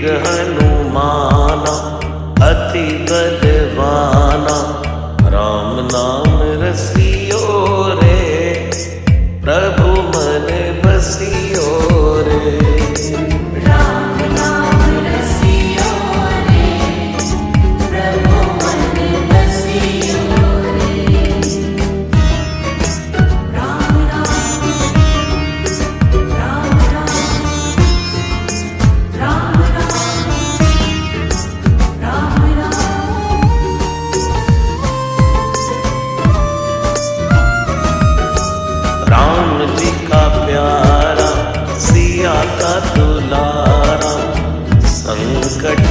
वीर हनुमाना अति बलवाना, राम नाम रसियो रे, प्रभु मन बसियो रे। राम नाम रसियो रे, प्रभु मन बसियो रे। राम राम राम राम राम राम राम जी का प्यारा सिया का दुलारा, संकट